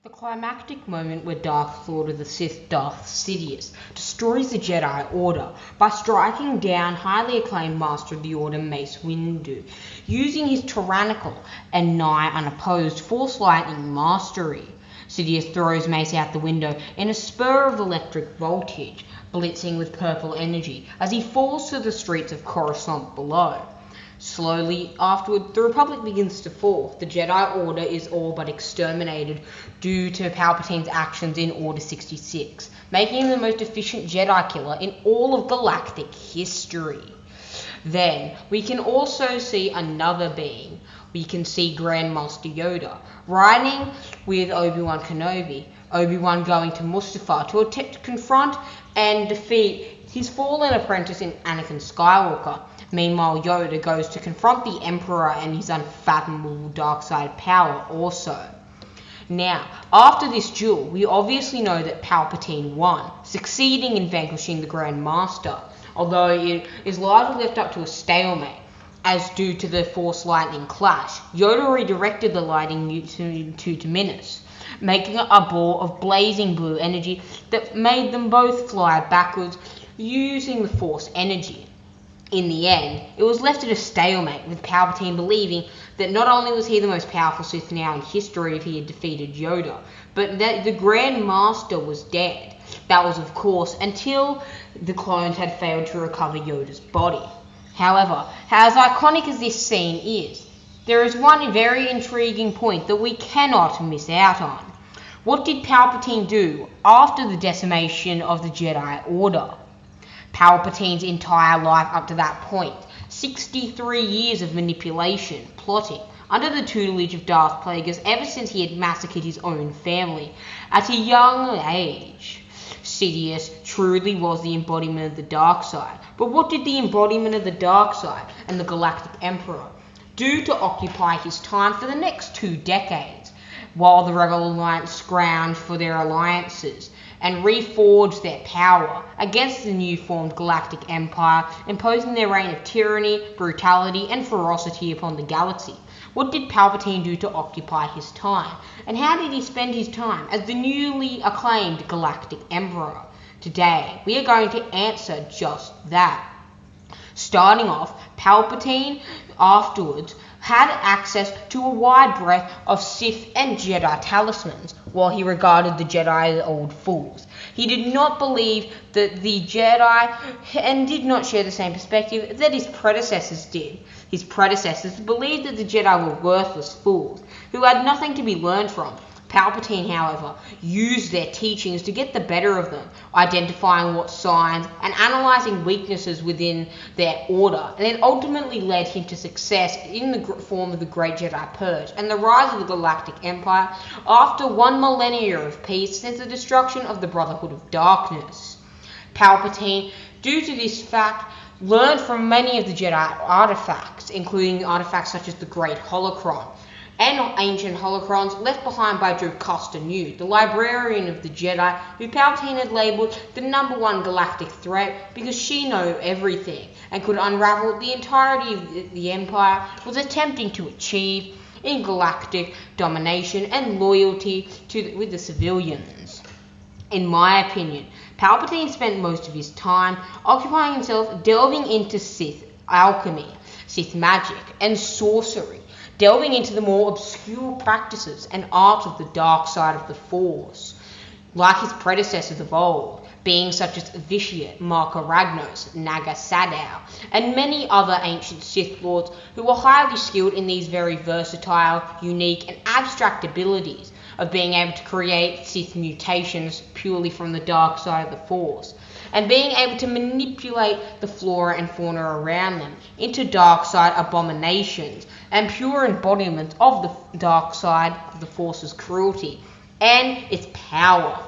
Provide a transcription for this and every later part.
The climactic moment where Darth Lord of the Sith Darth Sidious destroys the Jedi Order by striking down highly acclaimed Master of the Order Mace Windu, using his tyrannical and nigh unopposed Force Lightning mastery. Sidious throws Mace out the window in a spur of electric voltage, blitzing with purple energy as he falls to the streets of Coruscant below. Slowly afterward, the Republic begins to fall. The Jedi Order is all but exterminated due to Palpatine's actions in Order 66, making him the most efficient Jedi killer in all of galactic history. Then, we can also see another being. We can see Grand Master Yoda riding with Obi-Wan Kenobi, Obi-Wan going to Mustafar to confront and defeat his fallen apprentice in Anakin Skywalker. Meanwhile, Yoda goes to confront the Emperor and his unfathomable dark side power also. Now, after this duel, we obviously know that Palpatine won, succeeding in vanquishing the Grand Master, although it is largely left up to a stalemate, as due to the Force Lightning clash. Yoda redirected the lightning to diminish, making a ball of blazing blue energy that made them both fly backwards using the Force energy. In the end, it was left at a stalemate, with Palpatine believing that not only was he the most powerful Sith now in history if he had defeated Yoda, but that the Grand Master was dead. That was, of course, until the clones had failed to recover Yoda's body. However, as iconic as this scene is, there is one very intriguing point that we cannot miss out on. What did Palpatine do after the decimation of the Jedi Order? Palpatine's entire life up to that point, 63 years of manipulation, plotting, under the tutelage of Darth Plagueis ever since he had massacred his own family at a young age. Sidious truly was the embodiment of the dark side. But what did the embodiment of the dark side and the Galactic Emperor do to occupy his time for the next 2 decades, while the Rebel Alliance scrounged for their alliances and reforged their power against the new formed Galactic Empire, imposing their reign of tyranny, brutality, and ferocity upon the galaxy? What did Palpatine do to occupy his time? And how did he spend his time as the newly acclaimed Galactic Emperor? Today, we are going to answer just that. Starting off, Palpatine afterwards had access to a wide breadth of Sith and Jedi talismans, while he regarded the Jedi as old fools. He did not believe that the Jedi and did not share the same perspective that his predecessors did. His predecessors believed that the Jedi were worthless fools who had nothing to be learned from. Palpatine, however, used their teachings to get the better of them, identifying what signs and analysing weaknesses within their order, and it ultimately led him to success in the form of the Great Jedi Purge and the rise of the Galactic Empire after 1 millennia of peace since the destruction of the Brotherhood of Darkness. Palpatine, due to this fact, learned from many of the Jedi artifacts, including artifacts such as the Great Holocron, and ancient holocrons left behind by Jocasta Nu, the librarian of the Jedi, who Palpatine had labelled the #1 galactic threat because she knew everything and could unravel the entirety of the Empire was attempting to achieve in galactic domination and loyalty with the civilians. In my opinion, Palpatine spent most of his time occupying himself delving into Sith alchemy, Sith magic, and sorcery, delving into the more obscure practices and arts of the dark side of the Force, like his predecessors of old, beings such as Vitiate, Marka Ragnos, Naga Sadow, and many other ancient Sith Lords who were highly skilled in these very versatile, unique, and abstract abilities of being able to create Sith mutations purely from the dark side of the Force, and being able to manipulate the flora and fauna around them into dark side abominations and pure embodiments of the dark side of the Force's cruelty and its power.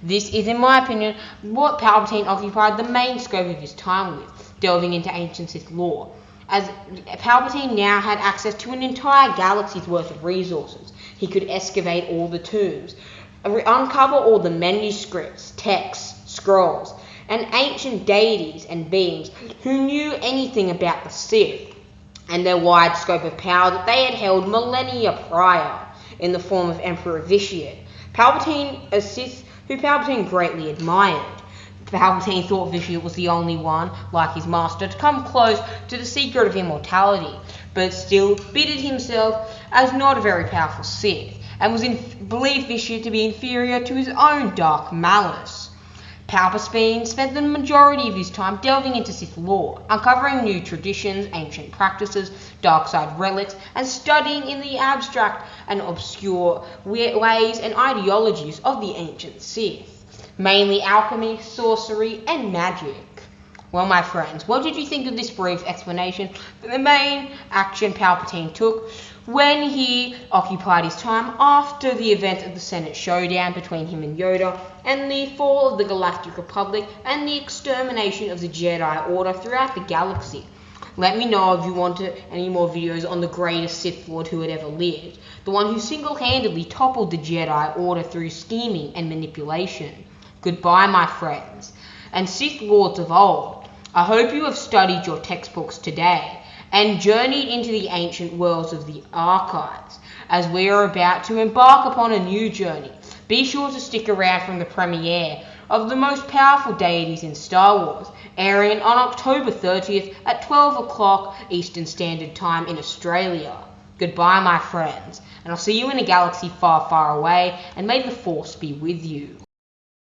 This is, in my opinion, what Palpatine occupied the main scope of his time with, delving into ancient Sith lore, as Palpatine now had access to an entire galaxy's worth of resources. He could excavate all the tombs, uncover all the manuscripts, texts, scrolls, and ancient deities and beings who knew anything about the Sith and their wide scope of power that they had held millennia prior in the form of Emperor Vitiate. Palpatine, a Sith who Palpatine greatly admired. Palpatine thought Vitiate was the only one, like his master, to come close to the secret of immortality, but still bitted himself as not a very powerful Sith, and believed Vitiate to be inferior to his own dark malice. Palpatine spent the majority of his time delving into Sith lore, uncovering new traditions, ancient practices, dark side relics, and studying in the abstract and obscure ways and ideologies of the ancient Sith, mainly alchemy, sorcery, and magic. Well, my friends, what did you think of this brief explanation for the main action Palpatine took when he occupied his time after the event of the Senate showdown between him and Yoda, and the fall of the Galactic Republic, and the extermination of the Jedi Order throughout the galaxy? Let me know if you want any more videos on the greatest Sith Lord who had ever lived, the one who single-handedly toppled the Jedi Order through scheming and manipulation. Goodbye, my friends, and Sith Lords of old. I hope you have studied your textbooks today and journeyed into the ancient worlds of the archives, as we are about to embark upon a new journey. Be sure to stick around from the premiere of the most powerful deities in Star Wars, airing on October 30th at 12 o'clock Eastern Standard Time in Australia. Goodbye, my friends, and I'll see you in a galaxy far, far away, and may the Force be with you.